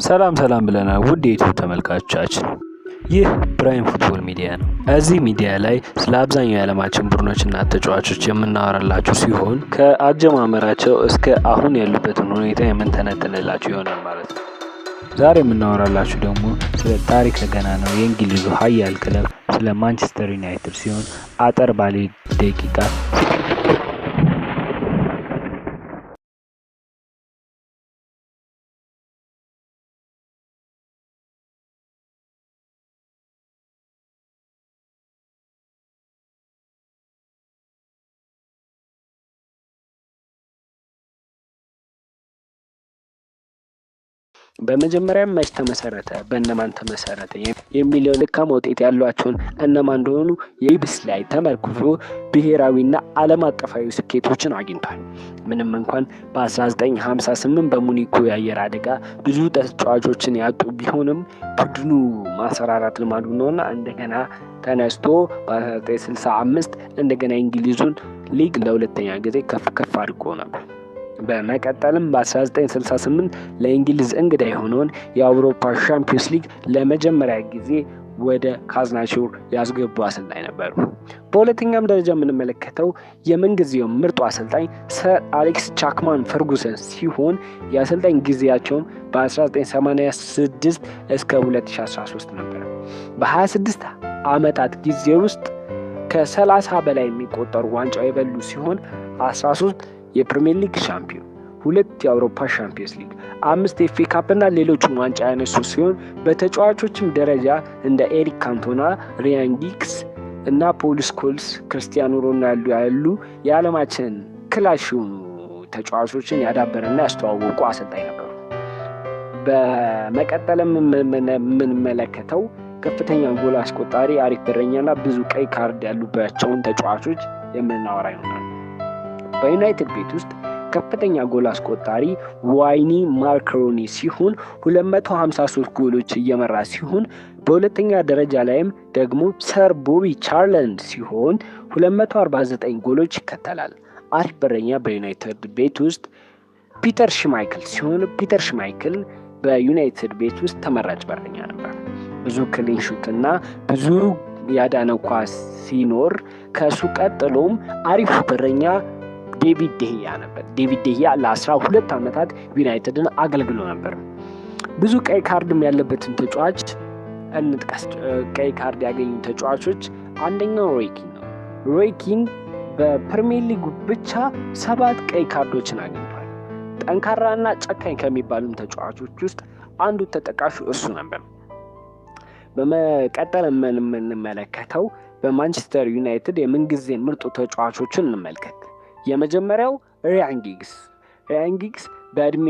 ሰላም ብለናል ውድ የዩቲዩብ ተመልካቾቻችን፣ ይህ ፕራይም ፉትቦል ሚዲያ ነው። እዚህ ሚዲያ ላይ ስለ አብዛኛው የዓለማችን ቡድኖችና ተጫዋቾች የምናወራላችሁ ሲሆን ከአጀማመራቸው እስከ አሁን ያሉበትን ሁኔታ የምንተነትንላችሁ ይሆናል ማለት ነው። ዛሬ የምናወራላችሁ ደግሞ ስለ ታሪክ ገናናው የእንግሊዙ ኃያል ክለብ ስለ ማንቸስተር ዩናይትድ ሲሆን አጠር ባለ ደቂቃ በመጀመሪያም መች ተመሰረተ፣ በእነማን ተመሰረተ የሚለው ልካም ውጤት ያሏቸውን እነማን እንደሆኑ የኢብስ ላይ ተመርኩዞ ብሔራዊና ዓለም አቀፋዊ ስኬቶችን አግኝቷል። ምንም እንኳን በ1958 በሙኒኩ የአየር አደጋ ብዙ ተጫዋቾችን ያጡ ቢሆንም ቡድኑ ማሰራራት ልማዱ ነውና እንደገና ተነስቶ በ1965 እንደገና እንግሊዙን ሊግ ለሁለተኛ ጊዜ ከፍ አድርጎ ነበር። በመቀጠልም በ1968 ለእንግሊዝ እንግዳ የሆነውን የአውሮፓ ሻምፒዮንስ ሊግ ለመጀመሪያ ጊዜ ወደ ካዝናቸው ያስገቡ አሰልጣኝ ነበሩ። በሁለተኛም ደረጃ የምንመለከተው የምንጊዜው ምርጡ አሰልጣኝ ሰር አሌክስ ቻፕማን ፈርጉሰን ሲሆን የአሰልጣኝ ጊዜያቸውም በ1986 እስከ 2013 ነበር። በ26 ዓመታት ጊዜ ውስጥ ከ30 በላይ የሚቆጠሩ ዋንጫ የበሉ ሲሆን 13 የፕሪሚየር ሊግ ሻምፒዮን፣ 2 የአውሮፓ ሻምፒዮንስ ሊግ፣ 5 የኤፍኤ ካፕ እና ሌሎችም ዋንጫ ያነሱ ሲሆን በተጫዋቾችም ደረጃ እንደ ኤሪክ ካንቶና፣ ራያን ጊግስ እና ፖል ስኮልስ፣ ክርስቲያኖ ሮናልዶ ያሉ የዓለማችን ክላሽ የሆኑ ተጫዋቾችን ያዳበረና ያስተዋወቁ አሰልጣኝ ነበሩ። በመቀጠልም የምንመለከተው ከፍተኛ ጎል አስቆጣሪ፣ አሪፍ በረኛና ብዙ ቀይ ካርድ ያሉባቸውን ተጫዋቾች የምናወራ ይሆናል። በዩናይትድ ቤት ውስጥ ከፍተኛ ጎል አስቆጣሪ ዋይኒ ማርኮኒ ሲሆን 253 ጎሎች እየመራ ሲሆን በሁለተኛ ደረጃ ላይም ደግሞ ሰር ቦቢ ቻርልተን ሲሆን 249 ጎሎች ይከተላል። አሪፍ በረኛ በዩናይትድ ቤት ውስጥ ፒተር ሽማይክል ሲሆን ፒተር ሽማይክል በዩናይትድ ቤት ውስጥ ተመራጭ በረኛ ነበር። ብዙ ክሊን ሹት እና ብዙ ያዳነ ኳስ ሲኖር ከሱ ቀጥሎም አሪፍ በረኛ ዴቪድ ዴሂያ ነበር። ዴቪድ ዴሂያ ለ12 ዓመታት ዩናይትድን አገልግሎ ነበር። ብዙ ቀይ ካርድም ያለበትን ተጫዋች እንጥቀስ። ቀይ ካርድ ያገኙ ተጫዋቾች አንደኛው ሮይ ኪን ነው። ሮይ ኪን በፕሪሚየር ሊግ ብቻ 7 ቀይ ካርዶችን አግኝቷል። ጠንካራና ጨካኝ ከሚባሉ ተጫዋቾች ውስጥ አንዱ ተጠቃሹ እሱ ነበር። በመቀጠል የምንመለከተው በማንቸስተር ዩናይትድ የምንጊዜ ምርጡ ተጫዋቾችን እንመልከት። የመጀመሪያው ራያን ጊግስ በእድሜ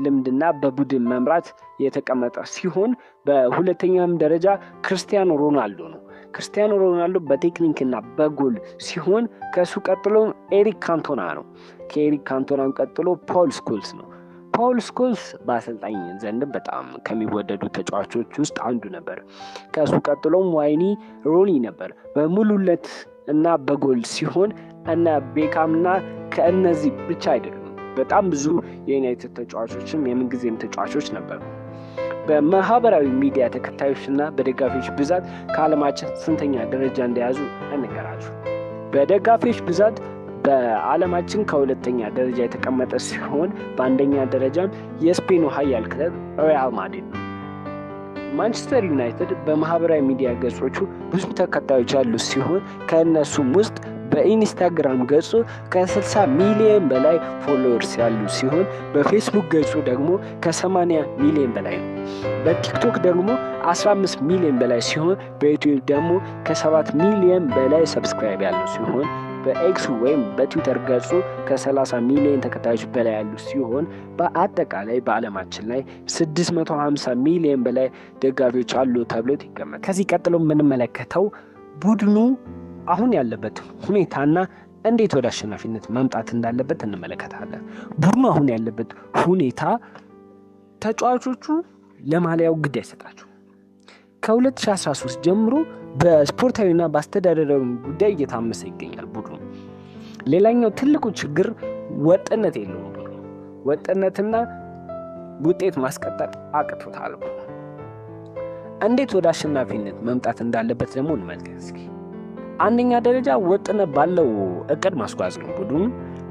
ልምድና በቡድን መምራት የተቀመጠ ሲሆን በሁለተኛም ደረጃ ክርስቲያኖ ሮናልዶ ነው። ክርስቲያኖ ሮናልዶ በቴክኒክና በጎል ሲሆን ከሱ ቀጥሎ ኤሪክ ካንቶና ነው። ከኤሪክ ካንቶናም ቀጥሎ ፖል ስኮልስ ነው። ፖል ስኮልስ በአሰልጣኝ ዘንድ በጣም ከሚወደዱ ተጫዋቾች ውስጥ አንዱ ነበር። ከሱ ቀጥሎም ዋይኒ ሮኒ ነበር በሙሉለት እና በጎል ሲሆን እና ቤካምና ከእነዚህ ብቻ አይደሉም፣ በጣም ብዙ የዩናይትድ ተጫዋቾችም የምንጊዜም ተጫዋቾች ነበሩ። በማህበራዊ ሚዲያ ተከታዮችና በደጋፊዎች ብዛት ከዓለማችን ስንተኛ ደረጃ እንደያዙ እንገራችሁ። በደጋፊዎች ብዛት በዓለማችን ከሁለተኛ ደረጃ የተቀመጠ ሲሆን በአንደኛ ደረጃም የስፔኑ ኃያል ክለብ ሪያል ማድሪድ ነው። ማንቸስተር ዩናይትድ በማህበራዊ ሚዲያ ገጾቹ ብዙ ተከታዮች ያሉት ሲሆን ከእነሱም ውስጥ በኢንስታግራም ገጹ ከ60 ሚሊዮን በላይ ፎሎወርስ ያሉ ሲሆን በፌስቡክ ገጹ ደግሞ ከ80 ሚሊዮን በላይ ነው። በቲክቶክ ደግሞ 15 ሚሊዮን በላይ ሲሆን በዩቲዩብ ደግሞ ከ7 ሚሊዮን በላይ ሰብስክራይብ ያለው ሲሆን በኤክስ ወይም በትዊተር ገጹ ከ30 ሚሊዮን ተከታዮች በላይ ያሉ ሲሆን በአጠቃላይ በዓለማችን ላይ 650 ሚሊዮን በላይ ደጋፊዎች አሉ ተብሎ ይገመታል። ከዚህ ቀጥሎ የምንመለከተው ቡድኑ አሁን ያለበት ሁኔታና እንዴት ወደ አሸናፊነት መምጣት እንዳለበት እንመለከታለን። ቡድኑ አሁን ያለበት ሁኔታ ተጫዋቾቹ ለማሊያው ግድ አይሰጣቸው። ከ2013 ጀምሮ በስፖርታዊና በአስተዳደራዊ ጉዳይ እየታመሰ ይገኛል ቡድኑ። ሌላኛው ትልቁ ችግር ወጥነት የለውም። ወጥነትና ውጤት ማስቀጠል አቅቶታል። እንዴት ወደ አሸናፊነት መምጣት እንዳለበት ደግሞ እንመልከት እስኪ። አንደኛ ደረጃ ወጥነት ባለው እቅድ ማስጓዝ ነው ቡድኑ።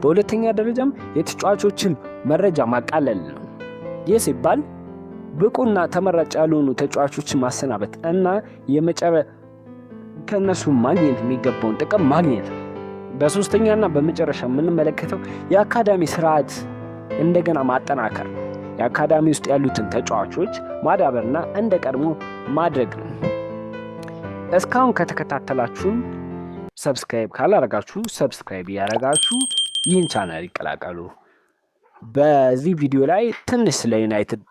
በሁለተኛ ደረጃም የተጫዋቾችን መረጃ ማቃለል ነው። ይህ ሲባል ብቁና ተመራጭ ያልሆኑ ተጫዋቾችን ማሰናበት እና ከእነሱ ማግኘት የሚገባውን ጥቅም ማግኘት ነው። በሶስተኛና በመጨረሻ የምንመለከተው የአካዳሚ ስርዓት እንደገና ማጠናከር፣ የአካዳሚ ውስጥ ያሉትን ተጫዋቾች ማዳበርና እንደ ቀድሞ ማድረግ ነው። እስካሁን ከተከታተላችሁን ሰብስክራይብ ካላረጋችሁ ሰብስክራይብ ያረጋችሁ ይህን ቻናል ይቀላቀሉ። በዚህ ቪዲዮ ላይ ትንሽ ስለ ዩናይትድ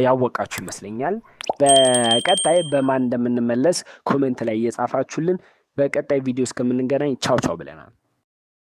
ያወቃችሁ ይመስለኛል። በቀጣይ በማን እንደምንመለስ ኮሜንት ላይ እየጻፋችሁልን በቀጣይ ቪዲዮ እስከምንገናኝ ቻው ቻው ብለናል።